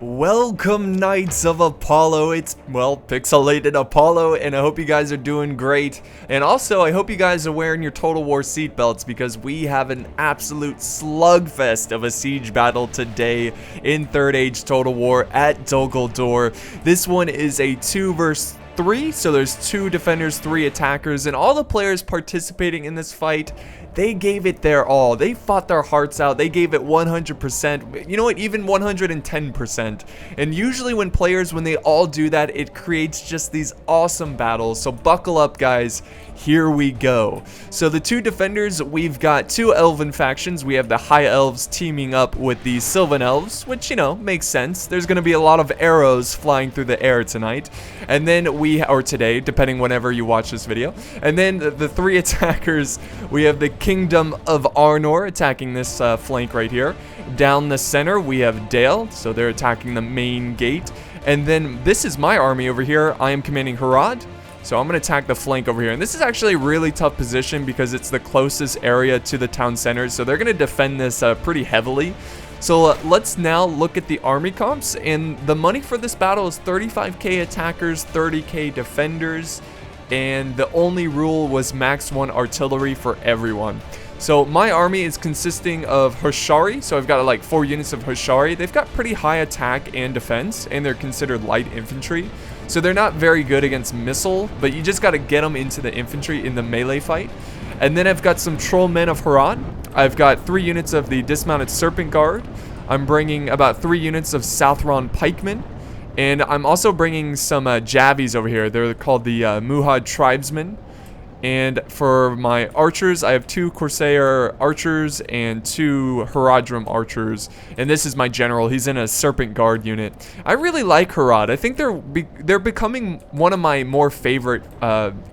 Welcome, Knights of Apollo. It's, well, Pixelated Apollo, and I hope you guys are doing great. And also, I hope you guys are wearing your Total War seatbelts because we have an absolute slugfest of a siege battle today in 3rd Age Total War at Dol Guldur. This one is a 2 versus 3, so there's 2 defenders, 3 attackers, and all the players participating in this fight, they gave it their all. They fought their hearts out. They gave it 100%. You know what? Even 110%. And usually when they all do that, it creates just these awesome battles. So buckle up, guys. Here we go. So the 2 defenders, we've got 2 Elven factions. We have the High Elves teaming up with the Sylvan Elves, which, you know, makes sense. There's going to be a lot of arrows flying through the air tonight. And then or today, depending whenever you watch this video. And then the 3 attackers, we have the Kingdom of Arnor attacking this flank right here. Down the center, we have Dale, so they're attacking the main gate. And then this is my army over here. I am commanding Harad. So I'm going to attack the flank over here. And this is actually a really tough position because it's the closest area to the town center. So they're going to defend this pretty heavily. So let's now look at the army comps. And the money for this battle is 35k attackers, 30k defenders. And the only rule was max 1 artillery for everyone. So my army is consisting of Hushari. So I've got like 4 units of Hushari. They've got pretty high attack and defense. And they're considered light infantry. So they're not very good against missile, but you just got to get them into the infantry in the melee fight. And then I've got some troll men of Harad. I've got 3 units of the dismounted serpent guard. I'm bringing about 3 units of Southron pikemen. And I'm also bringing some Javies over here. They're called the Muhad tribesmen. And for my archers, I have 2 Corsair archers and 2 Haradrim archers. And this is my general. He's in a Serpent Guard unit. I really like Harad. I think they're becoming one of my more favorite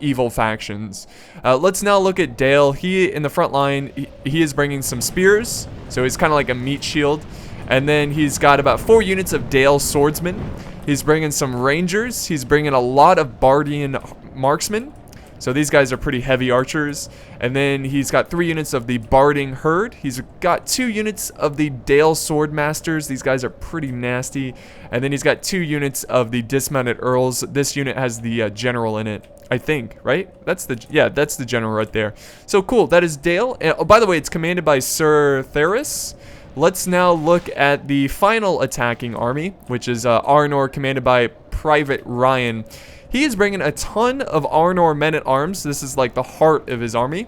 evil factions. Let's now look at Dale. He, in the front line, he is bringing some spears. So he's kind of like a meat shield. And then he's got about 4 units of Dale swordsmen. He's bringing some rangers. He's bringing a lot of Bardian marksmen. So these guys are pretty heavy archers. And then he's got 3 units of the Barding Herd. He's got 2 units of the Dale Swordmasters. These guys are pretty nasty. And then he's got 2 units of the Dismounted Earls. This unit has the General in it, I think, right? That's the General right there. So cool, that is Dale. And, oh, by the way, it's commanded by Sir Theris. Let's now look at the final attacking army, which is Arnor, commanded by Private Ryan. He is bringing a ton of Arnor men-at-arms. This is like the heart of his army.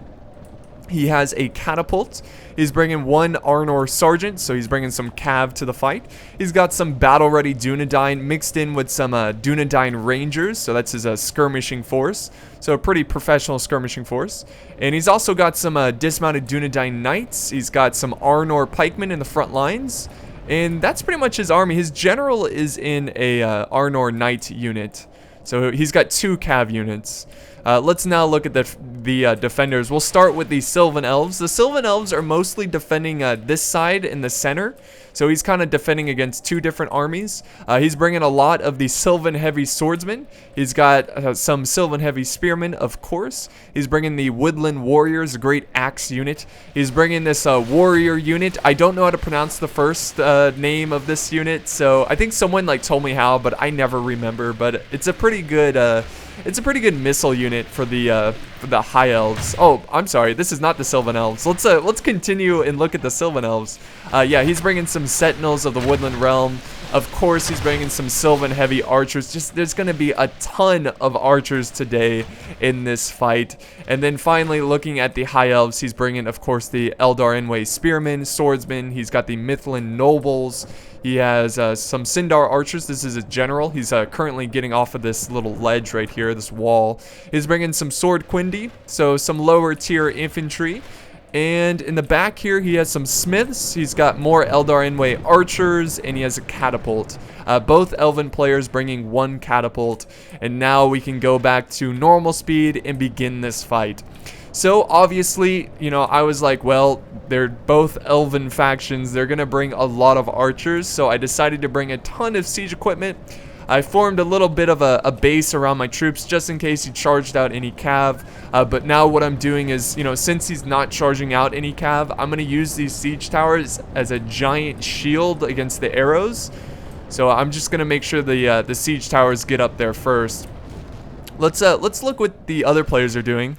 He has a catapult. He's bringing 1 Arnor sergeant, so he's bringing some cav to the fight. He's got some battle-ready Dunedain mixed in with some Dunedain rangers, so that's his skirmishing force. So a pretty professional skirmishing force. And he's also got some dismounted Dunedain knights. He's got some Arnor pikemen in the front lines. And that's pretty much his army. His general is in a Arnor knight unit. So he's got 2 cav units. Let's now look at the defenders. We'll start with the Sylvan Elves. The Sylvan Elves are mostly defending this side in the center. So he's kind of defending against 2 different armies. He's bringing a lot of the Sylvan Heavy Swordsmen. He's got some Sylvan Heavy Spearmen, of course. He's bringing the Woodland Warriors, a great axe unit. He's bringing this Warrior unit. I don't know how to pronounce the first name of this unit, so I think someone like told me how, but I never remember. But it's a pretty good missile unit for the High Elves. Oh, I'm sorry, this is not the Sylvan Elves. Let's continue and look at the Sylvan Elves. Yeah, he's bringing some Sentinels of the Woodland Realm. Of course, he's bringing some Sylvan Heavy Archers. There's going to be a ton of archers today in this fight. And then finally, looking at the High Elves, he's bringing, of course, the Eldar Enway Spearmen, Swordsmen. He's got the Mithlin Nobles. He has some Sindar Archers. This is a general. He's currently getting off of this little ledge right here, this wall. He's bringing some Sword Quindi, so some lower tier infantry. And in the back here, he has some smiths. He's got more Eldar Enway archers, and he has a catapult. Both Elven players bringing 1 catapult. And now we can go back to normal speed and begin this fight. So obviously, you know, I was like, well, they're both Elven factions. They're going to bring a lot of archers. So I decided to bring a ton of siege equipment. I formed a little bit of a base around my troops just in case he charged out any cav. But now what I'm doing is, you know, since he's not charging out any cav, I'm going to use these siege towers as a giant shield against the arrows. So I'm just gonna make sure the siege towers get up there first. Let's look what the other players are doing.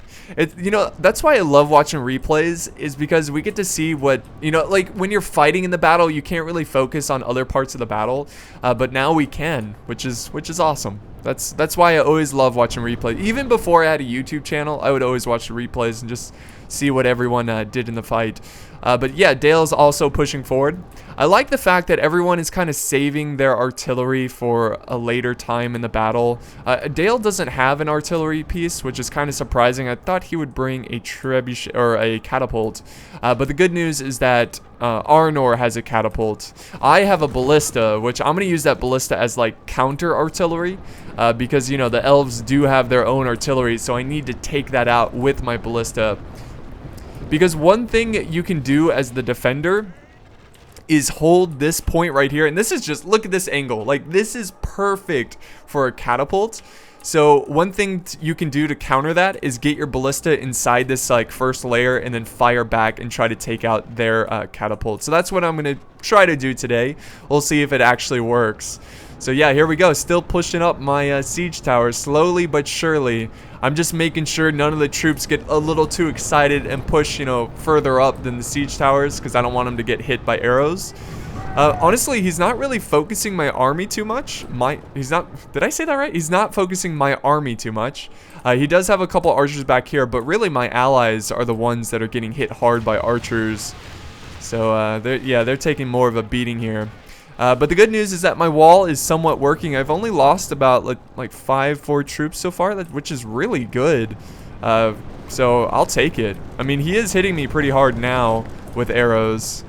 You know, that's why I love watching replays, is because we get to see what, you know, like when you're fighting in the battle, you can't really focus on other parts of the battle, but now we can, which is awesome. That's why I always love watching replays. Even before I had a YouTube channel, I would always watch the replays and just see what everyone did in the fight. But yeah, Dale's also pushing forward. I like the fact that everyone is kind of saving their artillery for a later time in the battle. Dale doesn't have an artillery piece, which is kind of surprising. I thought he would bring a trebuchet or a catapult. But the good news is that Arnor has a catapult. I have a ballista, which I'm going to use that ballista as like counter artillery. Because, you know, the elves do have their own artillery, so I need to take that out with my ballista. Because one thing you can do as the defender is hold this point right here. And this is just, look at this angle. Like, this is perfect for a catapult. So one thing you can do to counter that is get your ballista inside this like first layer and then fire back and try to take out their catapult. So that's what I'm going to try to do today. We'll see if it actually works. So yeah, here we go. Still pushing up my siege towers slowly but surely. I'm just making sure none of the troops get a little too excited and push, you know, further up than the siege towers, because I don't want them to get hit by arrows. Honestly, he's not really focusing my army too much. Did I say that right? He's not focusing my army too much. He does have a couple archers back here, but really my allies are the ones that are getting hit hard by archers. So they're taking more of a beating here. But the good news is that my wall is somewhat working. I've only lost about like 4 troops so far, which is really good. So I'll take it. I mean, he is hitting me pretty hard now with arrows.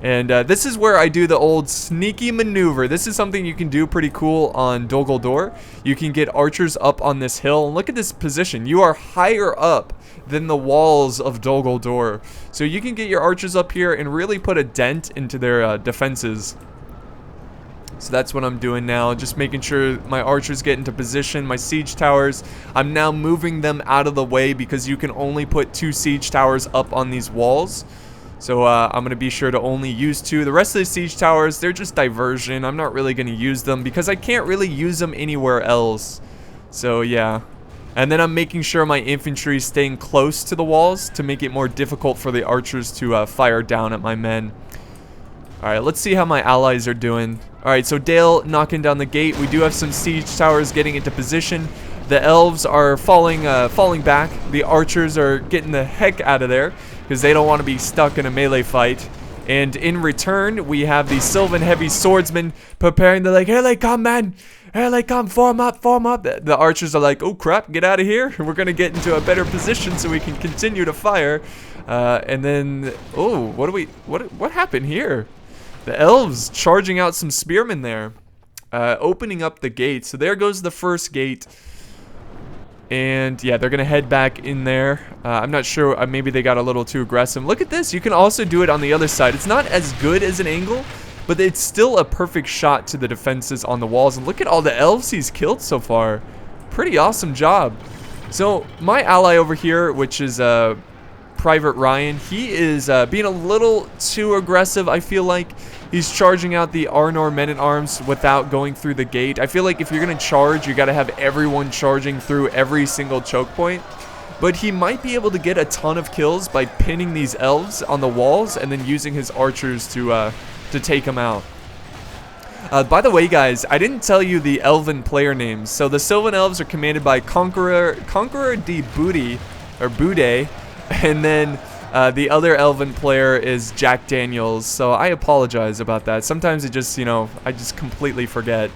And this is where I do the old sneaky maneuver. This is something you can do pretty cool on Dol Guldur. You can get archers up on this hill. And look at this position. You are higher up than the walls of Dol Guldur. So you can get your archers up here and really put a dent into their defenses. So that's what I'm doing now, just making sure my archers get into position. My siege towers, I'm now moving them out of the way because you can only put 2 siege towers up on these walls. So I'm going to be sure to only use 2. The rest of the siege towers, they're just diversion. I'm not really going to use them because I can't really use them anywhere else. So yeah. And then I'm making sure my infantry is staying close to the walls to make it more difficult for the archers to fire down at my men. Alright, let's see how my allies are doing. Alright, so Dale knocking down the gate. We do have some siege towers getting into position. The elves are falling back. The archers are getting the heck out of there because they don't want to be stuck in a melee fight. And in return, we have the Sylvan heavy swordsmen preparing. They're like, here they come, man. Here they come. Form up, form up. The archers are like, oh crap, get out of here. We're going to get into a better position so we can continue to fire. And then, oh, what happened here? The elves charging out some spearmen there, opening up the gate. So there goes the first gate. And yeah, they're going to head back in there. I'm not sure. Maybe they got a little too aggressive. Look at this. You can also do it on the other side. It's not as good as an angle, but it's still a perfect shot to the defenses on the walls. And look at all the elves he's killed so far. Pretty awesome job. So my ally over here, which is Private Ryan, he is being a little too aggressive. I feel like he's charging out the Arnor men-at-arms without going through the gate. I feel like if you're going to charge, you got to have everyone charging through every single choke point. But he might be able to get a ton of kills by pinning these elves on the walls and then using his archers to take them out. By the way, guys, I didn't tell you the Elven player names. So the Sylvan Elves are commanded by Conqueror de Booty, or Bude. And then the other Elven player is Jack Daniels, so I apologize about that. Sometimes it just, you know, I just completely forget.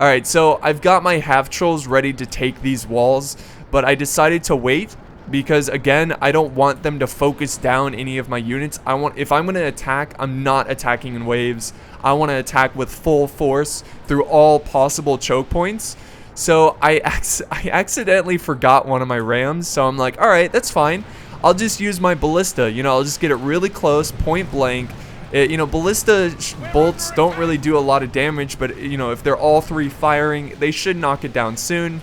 Alright, so I've got my half-trolls ready to take these walls, but I decided to wait because, again, I don't want them to focus down any of my units. If I'm going to attack, I'm not attacking in waves. I want to attack with full force through all possible choke points. So I accidentally forgot one of my rams, so I'm like, alright, that's fine. I'll just use my ballista, you know, I'll just get it really close, point blank. You know, ballista bolts don't really do a lot of damage, but, you know, if they're all 3 firing, they should knock it down soon.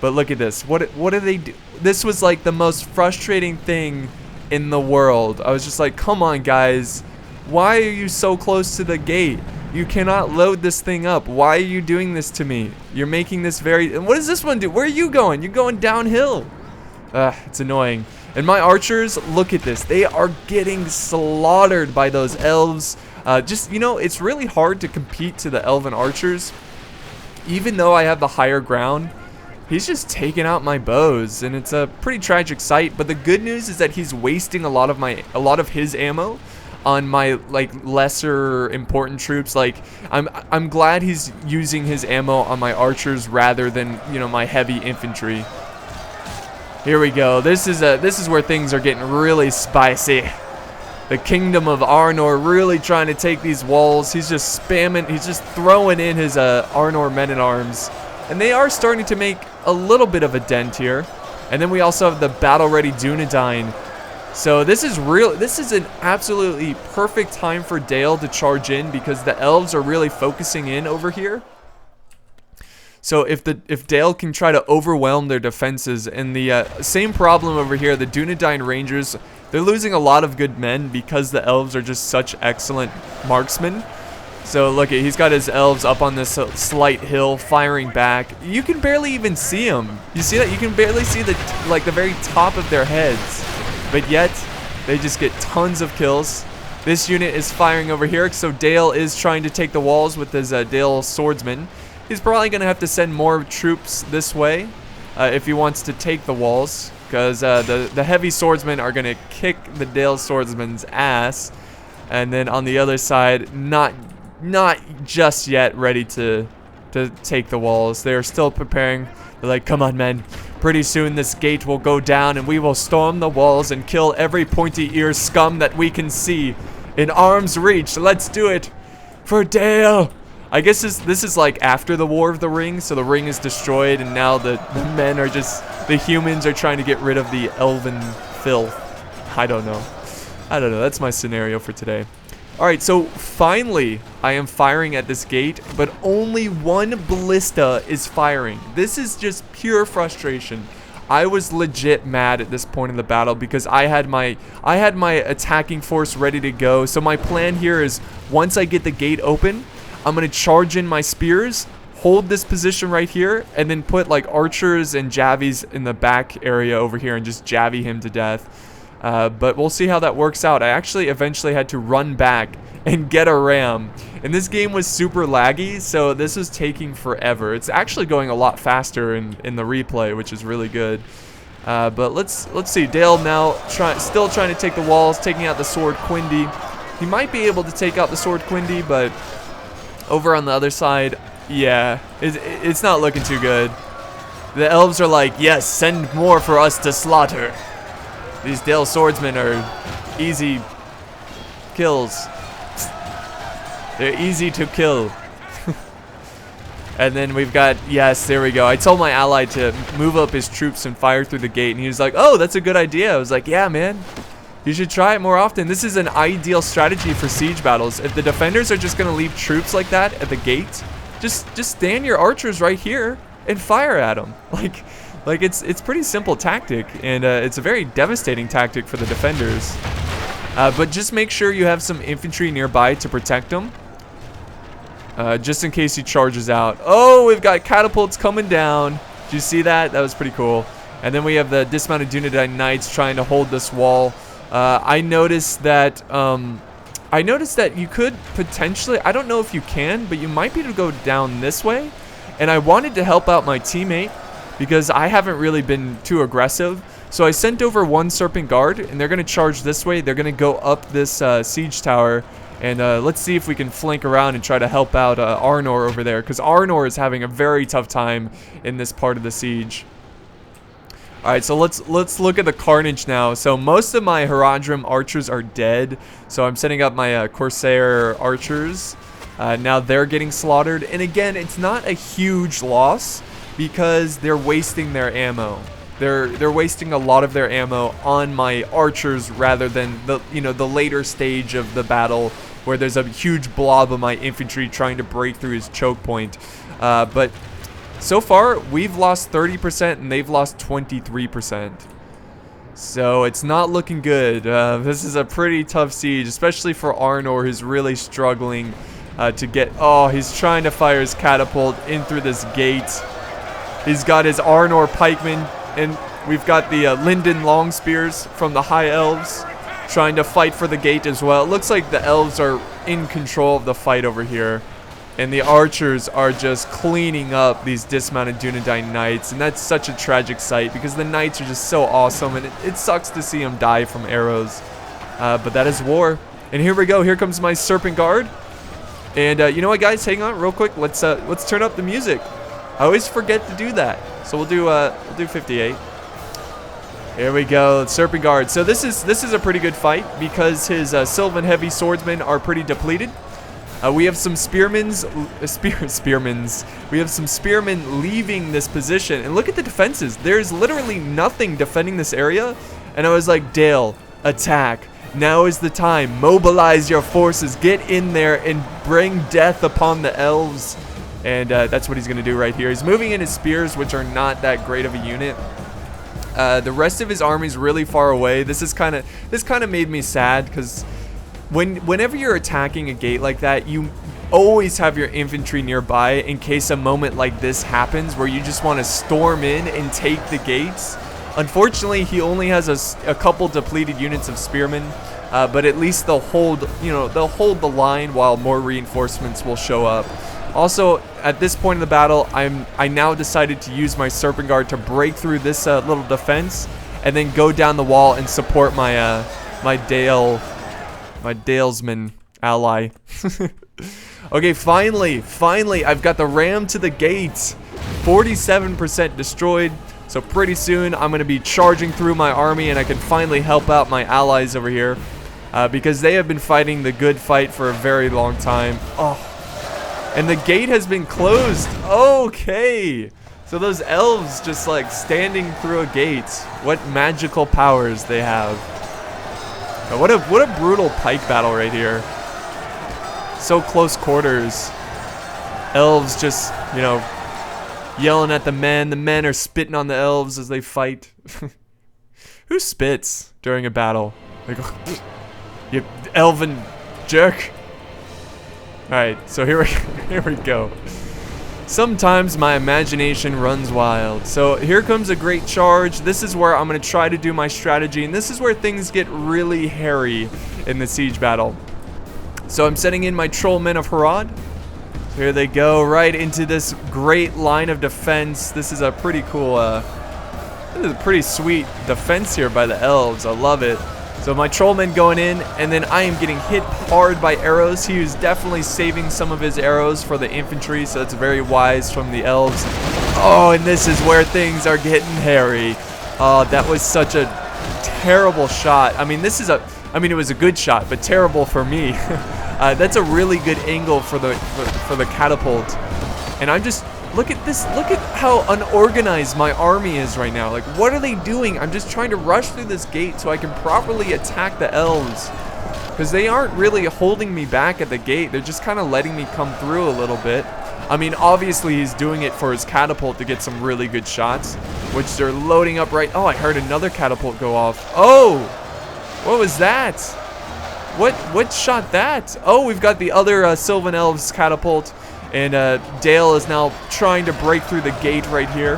But look at this. What do they do? This was like the most frustrating thing in the world. I was just like, come on, guys. Why are you so close to the gate? You cannot load this thing up. Why are you doing this to me? You're making this very... And what does this one do? Where are you going? You're going downhill. It's annoying. And my archers, look at this. They are getting slaughtered by those elves. Just, you know, it's really hard to compete to the elven archers. Even though I have the higher ground, he's just taking out my bows, and it's a pretty tragic sight. But the good news is that he's wasting a lot of his ammo on my like lesser important troops. Like I'm glad he's using his ammo on my archers rather than, you know, my heavy infantry. Here we go. This is where things are getting really spicy. The kingdom of Arnor really trying to take these walls. He's just spamming, he's just throwing in his Arnor men-at-arms. And they are starting to make a little bit of a dent here. And then we also have the battle-ready Dunedain. So this is an absolutely perfect time for Dale to charge in, because the elves are really focusing in over here. So if Dale can try to overwhelm their defenses, and the same problem over here, the Dunedain Rangers, they're losing a lot of good men because the elves are just such excellent marksmen. So look, he's got his elves up on this slight hill firing back. You can barely even see them. You see that? You can barely see the very top of their heads. But yet, they just get tons of kills. This unit is firing over here, so Dale is trying to take the walls with his Dale swordsman. He's probably going to have to send more troops this way if he wants to take the walls, because the heavy swordsmen are going to kick the Dale swordsman's ass. And then on the other side, not just yet ready to take the walls. They're still preparing. They're like, come on, men. Pretty soon this gate will go down and we will storm the walls and kill every pointy-eared scum that we can see in arm's reach. Let's do it for Dale. I guess this is like after the War of the Ring, so the ring is destroyed and now the men are just, the humans are trying to get rid of the elven filth. I don't know. That's my scenario for today. Alright, so finally I am firing at this gate, but only one ballista is firing. This is just pure frustration. I was legit mad at this point in the battle because I had my attacking force ready to go. So my plan here is, once I get the gate open, I'm going to charge in my spears, hold this position right here, and then put like archers and javies in the back area over here and just javvy him to death. But we'll see how that works out. I actually eventually had to run back and get a ram. And this game was super laggy, so this was taking forever. It's actually going a lot faster in the replay, which is really good. But let's see. Dale now still trying to take the walls, taking out the sword Quindy. He might be able to take out the sword Quindy, but over on the other side, yeah, it's not looking too good. The elves are like, yes, send more for us to slaughter. These Dale swordsmen are easy kills. They're easy to kill. And then we've got, yes, there we go. I told my ally to move up his troops and fire through the gate, and he was like, oh, that's a good idea. I was like, yeah, man, you should try it more often. This is an ideal strategy for siege battles. If the defenders are just going to leave troops like that at the gate, just stand your archers right here and fire at them. Like it's pretty simple tactic, and it's a very devastating tactic for the defenders. But just make sure you have some infantry nearby to protect them, just in case he charges out. Oh, we've got catapults coming down. Did you see that? That was pretty cool. And then we have the dismounted Dunedain knights trying to hold this wall. I noticed that you could potentially, I don't know if you can, but you might be able to go down this way. And I wanted to help out my teammate, because I haven't really been too aggressive. So I sent over one Serpent Guard, and they're going to charge this way. They're going to go up this siege tower, and let's see if we can flank around and try to help out Arnor over there, because Arnor is having a very tough time in this part of the siege. Alright, so let's look at the carnage now. So most of my Haradrim archers are dead, so I'm setting up my Corsair archers. Now they're getting slaughtered, and again, it's not a huge loss, because they're wasting their ammo. They're wasting a lot of their ammo on my archers rather than the later stage of the battle where there's a huge blob of my infantry trying to break through his choke point. But so far we've lost 30% and they've lost 23%. So it's not looking good. This is a pretty tough siege, especially for Arnor, who's really struggling to get... Oh, he's trying to fire his catapult in through this gate. He's got his Arnor pikemen, and we've got the Linden long spears from the High Elves trying to fight for the gate as well. It looks like the Elves are in control of the fight over here, and the archers are just cleaning up these dismounted Dunedain knights, and that's such a tragic sight because the knights are just so awesome, and it sucks to see them die from arrows. But that is war. And here we go. Here comes my Serpent Guard. And you know what, guys? Hang on real quick. Let's turn up the music. I always forget to do that. So we'll do 58. Here we go, Serpent Guard. So this is a pretty good fight because his Sylvan heavy swordsmen are pretty depleted. We have some spearmen leaving this position, and look at the defenses. There's literally nothing defending this area, and I was like, Dale, attack. Now is the time. Mobilize your forces. Get in there and bring death upon the elves. And that's what he's gonna do right here. He's moving in his spears, which are not that great of a unit. The rest of his army is really far away. This kind of made me sad because whenever you're attacking a gate like that, you always have your infantry nearby in case a moment like this happens where you just want to storm in and take the gates. Unfortunately, he only has a couple depleted units of spearmen, but at least they'll hold the line while more reinforcements will show up. Also, at this point in the battle, I now decided to use my Serpent Guard to break through this little defense, and then go down the wall and support my my Dalesman ally. Okay, finally, I've got the ram to the gates. 47% destroyed. So pretty soon, I'm gonna be charging through my army, and I can finally help out my allies over here, because they have been fighting the good fight for a very long time. Oh. And the gate has been closed. Okay. So those elves just like standing through a gate. What magical powers they have. But what a brutal pike battle right here. So close quarters. Elves just, you know, yelling at the men. The men are spitting on the elves as they fight. Who spits during a battle? Like, you elven jerk. Alright, so here we go. Sometimes my imagination runs wild. So here comes a great charge. This is where I'm going to try to do my strategy, and this is where things get really hairy in the siege battle. So I'm setting in my Trollmen of Harad. So here they go, right into this great line of defense. This is a pretty cool, this is a pretty sweet defense here by the elves. I love it. So my Trollmen going in, and then I am getting hit hard by arrows. He was definitely saving some of his arrows for the infantry, so that's very wise from the elves. Oh, and this is where things are getting hairy. Oh, that was such a terrible shot. I mean, it was a good shot, but terrible for me. That's a really good angle for the catapult. And I'm just... Look at this. Look at how unorganized my army is right now. Like, what are they doing? I'm just trying to rush through this gate so I can properly attack the elves. Because they aren't really holding me back at the gate. They're just kind of letting me come through a little bit. I mean, obviously he's doing it for his catapult to get some really good shots, which they're loading up right... Oh, I heard another catapult go off. Oh! What was that? What shot that? Oh, we've got the other Sylvan Elves catapult. And Dale is now trying to break through the gate right here.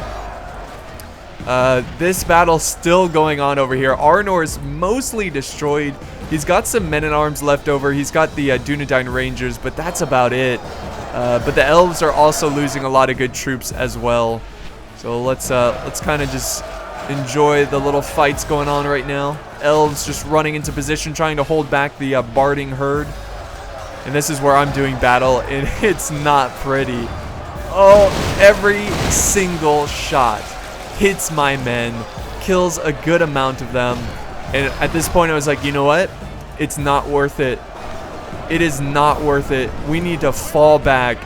This battle's still going on over here. Arnor is mostly destroyed. He's got some men-at-arms left over. He's got the Dunedain Rangers, but that's about it. But the elves are also losing a lot of good troops as well. So let's kind of just enjoy the little fights going on right now. Elves just running into position, trying to hold back the barding herd. And this is where I'm doing battle, and it's not pretty. Oh, every single shot hits my men, kills a good amount of them. And at this point, I was like, you know what? It's not worth it. It is not worth it. We need to fall back.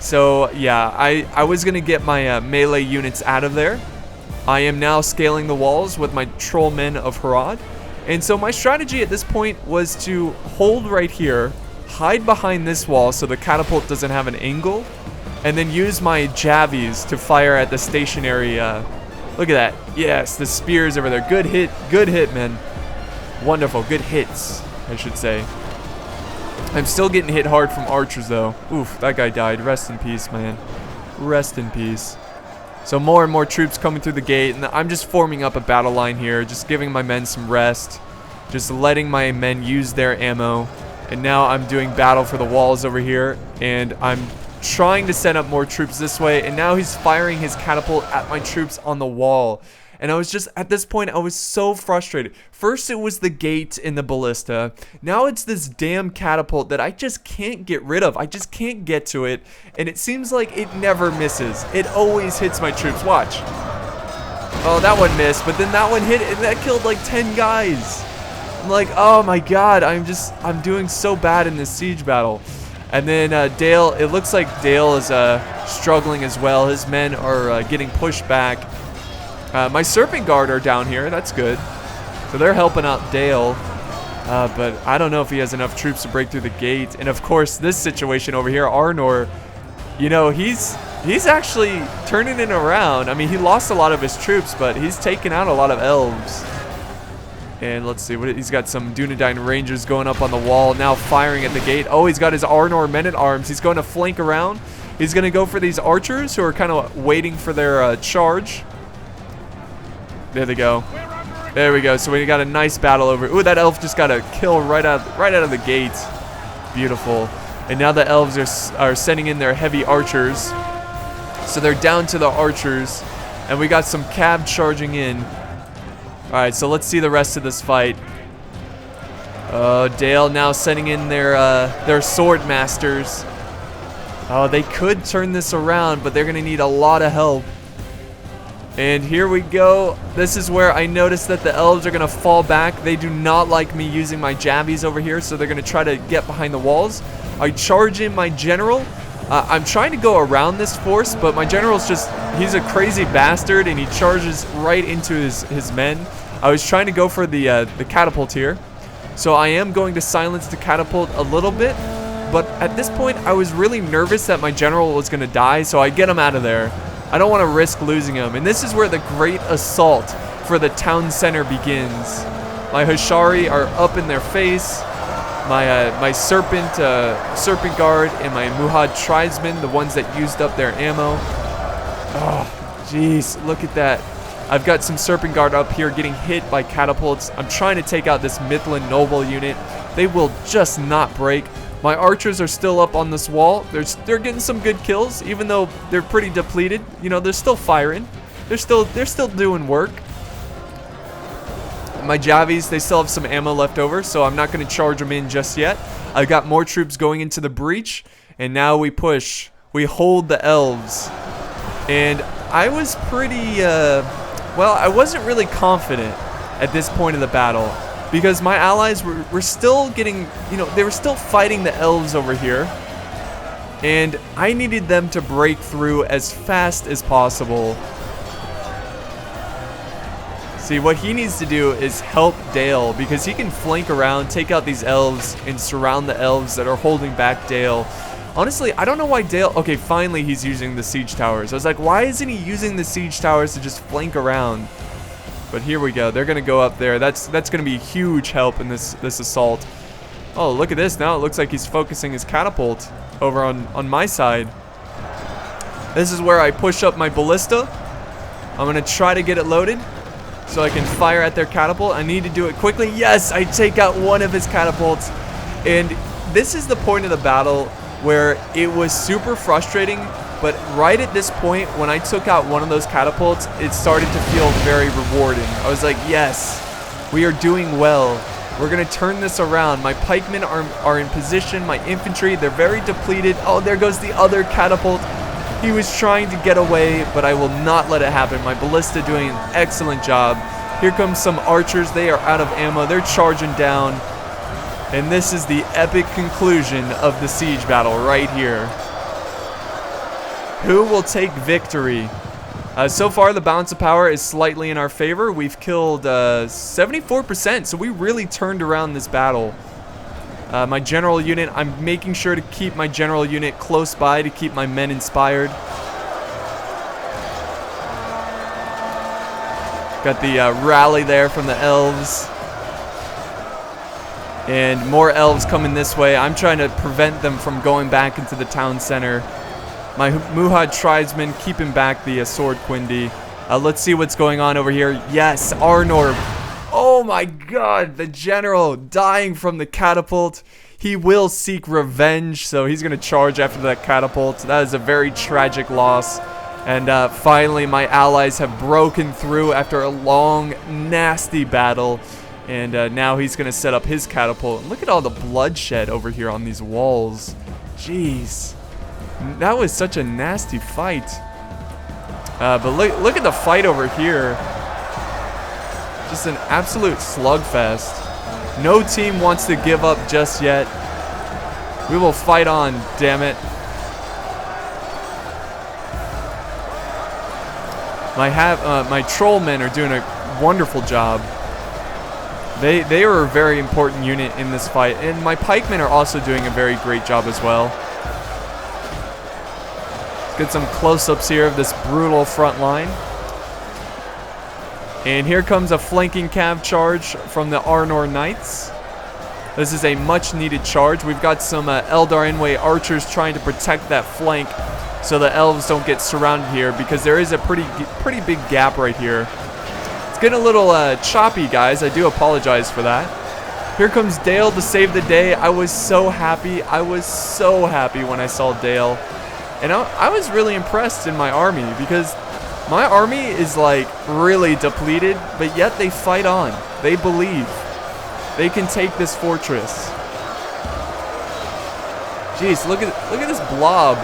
So, yeah, I was going to get my melee units out of there. I am now scaling the walls with my Trollmen of Harad. And so my strategy at this point was to hold right here, hide behind this wall so the catapult doesn't have an angle, and then use my javies to fire at the stationary, look at that. Yes, the spears over there. Good hit, man. Wonderful, good hits, I should say. I'm still getting hit hard from archers, though. Oof, that guy died. Rest in peace, man. Rest in peace. So more and more troops coming through the gate, and I'm just forming up a battle line here, just giving my men some rest, just letting my men use their ammo. And now I'm doing battle for the walls over here, and I'm trying to send up more troops this way, and now he's firing his catapult at my troops on the wall. And I was just, at this point, I was so frustrated. First it was the gate and the ballista. Now it's this damn catapult that I just can't get rid of. I just can't get to it. And it seems like it never misses. It always hits my troops. Watch. Oh, that one missed. But then that one hit, and that killed like 10 guys. I'm like, oh my god. I'm doing so bad in this siege battle. And then Dale, it looks like Dale is struggling as well. His men are getting pushed back. My Serpent Guard are down here. That's good. So they're helping out Dale. But I don't know if he has enough troops to break through the gate. And of course, this situation over here, Arnor, you know, he's actually turning it around. I mean, he lost a lot of his troops, but he's taken out a lot of elves. And let's see, he's got some Dunedain Rangers going up on the wall, now firing at the gate. Oh, he's got his Arnor men-at-arms. He's going to flank around. He's going to go for these archers who are kind of waiting for their charge. There they go. There we go. So we got a nice battle over. Ooh, that elf just got a kill right out of the gate. Beautiful. And now the elves are sending in their heavy archers. So they're down to the archers. And we got some cab charging in. Alright, so let's see the rest of this fight. Dale now sending in their sword masters. Oh, they could turn this around, but they're going to need a lot of help. And here we go. This is where I noticed that the elves are going to fall back. They do not like me using my jabbies over here, so they're going to try to get behind the walls. I charge in my general. I'm trying to go around this force, but my general's just, he's a crazy bastard, and he charges right into his men. I was trying to go for the catapult here. So I am going to silence the catapult a little bit. But at this point, I was really nervous that my general was going to die, so I get him out of there. I don't want to risk losing him. And this is where the great assault for the town center begins. My Hushari are up in their face. My Serpent Guard and my Muhad Tribesmen, the ones that used up their ammo. Oh, jeez, look at that. I've got some Serpent Guard up here getting hit by catapults. I'm trying to take out this Mithlin Noble unit. They will just not break. My archers are still up on this wall. They're getting some good kills, even though they're pretty depleted. You know, they're still firing. They're still doing work. My Javis, they still have some ammo left over, so I'm not going to charge them in just yet. I've got more troops going into the breach, and now we push. We hold the elves. And I was pretty, well, I wasn't really confident at this point of the battle, because my allies were still getting, you know, they were still fighting the elves over here. And I needed them to break through as fast as possible. See, what he needs to do is help Dale, because he can flank around, take out these elves, and surround the elves that are holding back Dale. Honestly, I don't know why Dale... Okay, finally he's using the siege towers. I was like, why isn't he using the siege towers to just flank around? But here we go. They're going to go up there. That's going to be huge help in this assault. Oh, look at this. Now it looks like he's focusing his catapult over on my side. This is where I push up my ballista. I'm going to try to get it loaded so I can fire at their catapult. I need to do it quickly. Yes, I take out one of his catapults. And this is the point of the battle where it was super frustrating. But right at this point, when I took out one of those catapults, it started to feel very rewarding. I was like, yes, we are doing well. We're going to turn this around. My pikemen are in position. My infantry, they're very depleted. Oh, there goes the other catapult. He was trying to get away, but I will not let it happen. My ballista doing an excellent job. Here comes some archers. They are out of ammo. They're charging down. And this is the epic conclusion of the siege battle right here. Who will take victory? So far, the balance of power is slightly in our favor. We've killed 74%, so we really turned around this battle. My general unit, I'm making sure to keep my general unit close by to keep my men inspired. Got the rally there from the elves. And more elves coming this way. I'm trying to prevent them from going back into the town center. My Muhad tribesmen keeping back the sword Quindi. Let's see what's going on over here. Yes, Arnor. Oh my god, the general dying from the catapult. He will seek revenge, so he's going to charge after that catapult. That is a very tragic loss. And finally, my allies have broken through after a long, nasty battle. And now he's going to set up his catapult. Look at all the bloodshed over here on these walls. Jeez. That was such a nasty fight. But look at the fight over here. Just an absolute slugfest. No team wants to give up just yet. We will fight on, damn it. My troll men are doing a wonderful job. They are a very important unit in this fight. And my pikemen are also doing a very great job as well. Let's get some close-ups here of this brutal front line. And here comes a flanking cav charge from the Arnor Knights. This is a much-needed charge. We've got some Eldar Enway archers trying to protect that flank so the elves don't get surrounded here, because there is a pretty big gap right here. It's getting a little choppy, guys. I do apologize for that. Here comes Dale to save the day. I was so happy. I was so happy when I saw Dale. And I was really impressed in my army, because my army is like really depleted, but yet they fight on. They believe. They can take this fortress. Jeez, look at this blob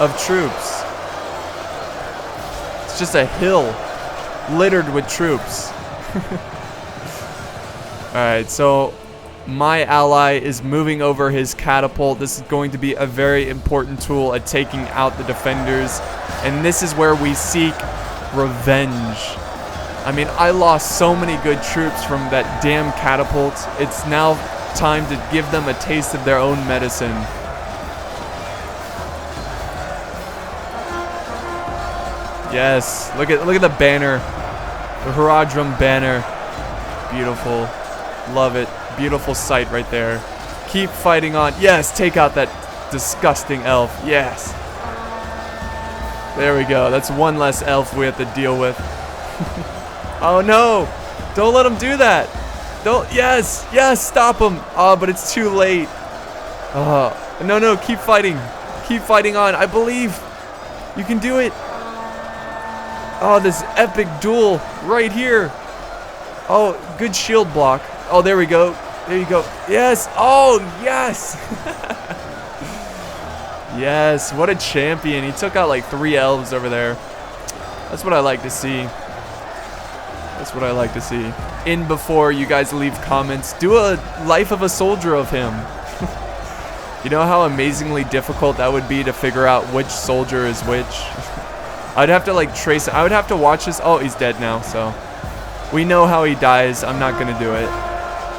of troops. It's just a hill littered with troops. Alright, so my ally is moving over his catapult. This is going to be a very important tool at taking out the defenders. And this is where we seek revenge. I mean, I lost so many good troops from that damn catapult. It's now time to give them a taste of their own medicine. Yes, look at the banner. The Haradrum banner. Beautiful. Love it. Beautiful sight right there. Keep fighting on. Yes, take out that disgusting elf. Yes. There we go. That's one less elf we have to deal with. Oh no! Don't let him do that! Don't. Yes! Yes! Stop him! Oh, but it's too late. No, keep fighting. Keep fighting on. I believe you can do it. Oh, this epic duel right here. Oh, good shield block. Oh, there we go. There you go. Yes! Oh, yes! Yes, what a champion. He took out like 3 elves over there. That's what I like to see. That's what I like to see. In before you guys leave comments, do a life of a soldier of him. You know how amazingly difficult that would be to figure out which soldier is which? I'd have to like trace it. I would have to watch this. Oh, he's dead now, so we know how he dies. I'm not gonna do it.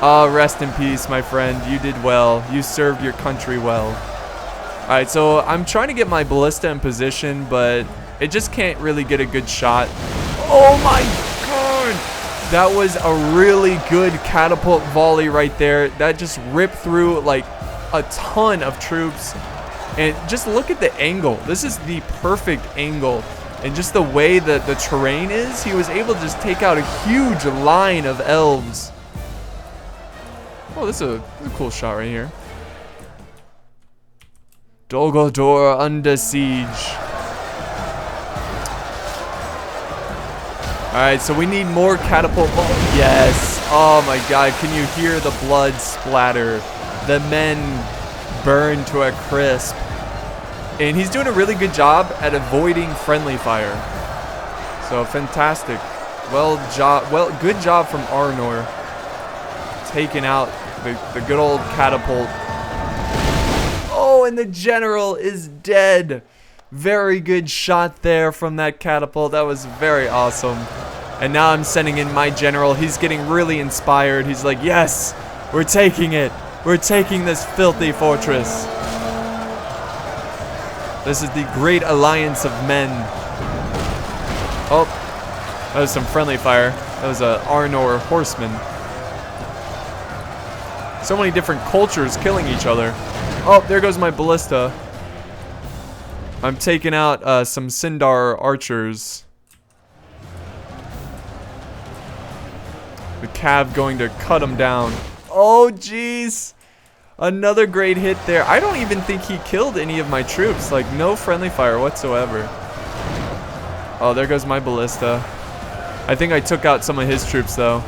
Oh, rest in peace, my friend. You did well. You served your country well. Alright, so I'm trying to get my ballista in position, but it just can't really get a good shot. Oh my god! That was a really good catapult volley right there. That just ripped through like a ton of troops. And just look at the angle. This is the perfect angle. And just the way that the terrain is, he was able to just take out a huge line of elves. Oh, this is a cool shot right here. Dol Guldur under siege. Alright, so we need more catapult. Oh, yes. Oh my god, can you hear the blood splatter? The men burn to a crisp. And he's doing a really good job at avoiding friendly fire. So fantastic. Good job from Arnor. Taking out the good old catapult. Oh, and the general is dead. Very good shot there from that catapult. That was very awesome. And now I'm sending in my general. He's getting really inspired. He's like, yes, we're taking it. We're taking this filthy fortress. This is the great alliance of men. Oh, that was some friendly fire. That was a Arnor horseman. So many different cultures killing each other. Oh, there goes my ballista. I'm taking out some Sindar archers. The Cav going to cut him down. Oh, jeez. Another great hit there. I don't even think he killed any of my troops. Like, no friendly fire whatsoever. Oh, there goes my ballista. I think I took out some of his troops, though.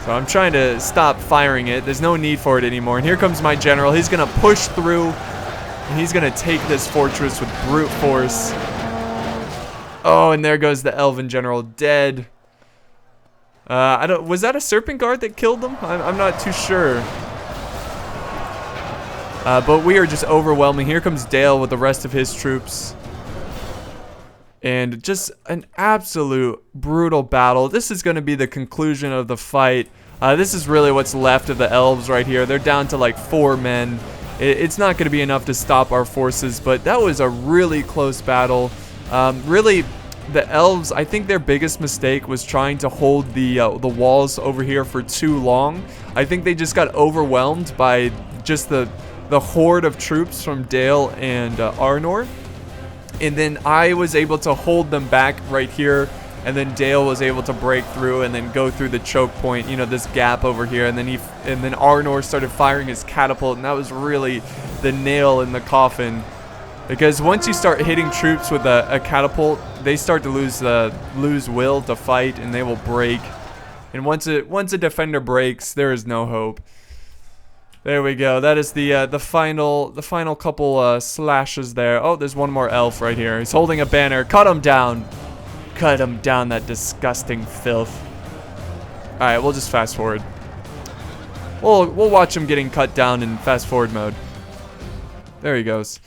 So I'm trying to stop firing it. There's no need for it anymore. And here comes my general. He's going to push through. And he's going to take this fortress with brute force. Oh, and there goes the Elven general dead. Was that a serpent guard that killed him? I'm not too sure. But we are just overwhelming. Here comes Dale with the rest of his troops. And just an absolute brutal battle. This is going to be the conclusion of the fight. This is really what's left of the elves right here. They're down to like 4 men. It's not going to be enough to stop our forces, but that was a really close battle. Really, the elves, I think their biggest mistake was trying to hold the walls over here for too long. I think they just got overwhelmed by just the horde of troops from Dale and Arnor. And then I was able to hold them back right here. And then Dale was able to break through and then go through the choke point, you know, this gap over here. And then Arnor started firing his catapult, and that was really the nail in the coffin. Because once you start hitting troops with a catapult, they start to lose will to fight, and they will break. And once a defender breaks, there is no hope. There we go. That is the final couple slashes there. Oh, there's one more elf right here. He's holding a banner. Cut him down. Cut him down, that disgusting filth. All right, we'll just fast forward. We'll watch him getting cut down in fast forward mode. There he goes.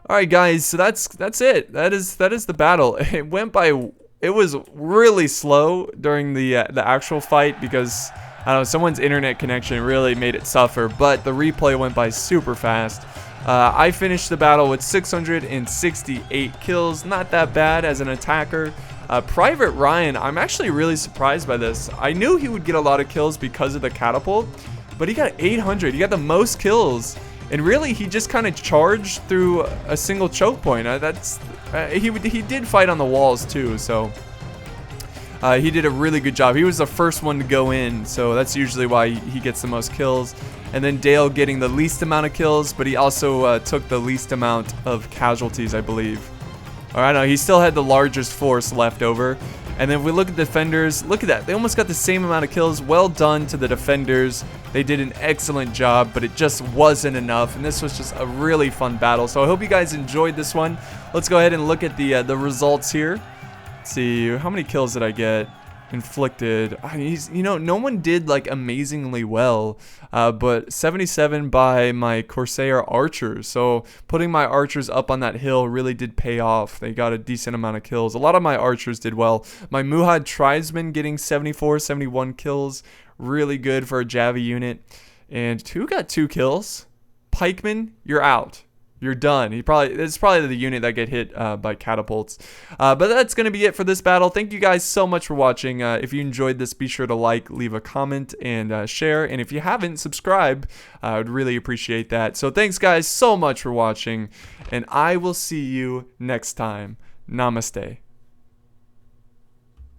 All right, guys. So that's it. That is the battle. It went by. It was really slow during the actual fight because I don't know, someone's internet connection really made it suffer, but the replay went by super fast. I finished the battle with 668 kills. Not that bad as an attacker. Private Ryan, I'm actually really surprised by this. I knew he would get a lot of kills because of the catapult, but he got 800. He got the most kills. And really, he just kind of charged through a single choke point. He did fight on the walls too, so he did a really good job. He was the first one to go in, so that's usually why he gets the most kills. And then Dale getting the least amount of kills, but he also took the least amount of casualties, I believe. All right, no, he still had the largest force left over. And then if we look at defenders, look at that. They almost got the same amount of kills. Well done to the defenders. They did an excellent job, but it just wasn't enough. And this was just a really fun battle. So I hope you guys enjoyed this one. Let's go ahead and look at the results here. Let's see, how many kills did I get? Inflicted. You know, no one did like amazingly well, but 77 by my Corsair archers. So putting my archers up on that hill really did pay off. They got a decent amount of kills. A lot of my archers did well. My Muhad tribesmen getting 74, 71 kills. Really good for a Javi unit. And who got 2 kills? Pikeman, you're out. You're done. It's probably the unit that get hit by catapults. But that's going to be it for this battle. Thank you guys so much for watching. If you enjoyed this, be sure to like, leave a comment, and share. And if you haven't, subscribe. I would really appreciate that. So thanks guys so much for watching, and I will see you next time. Namaste.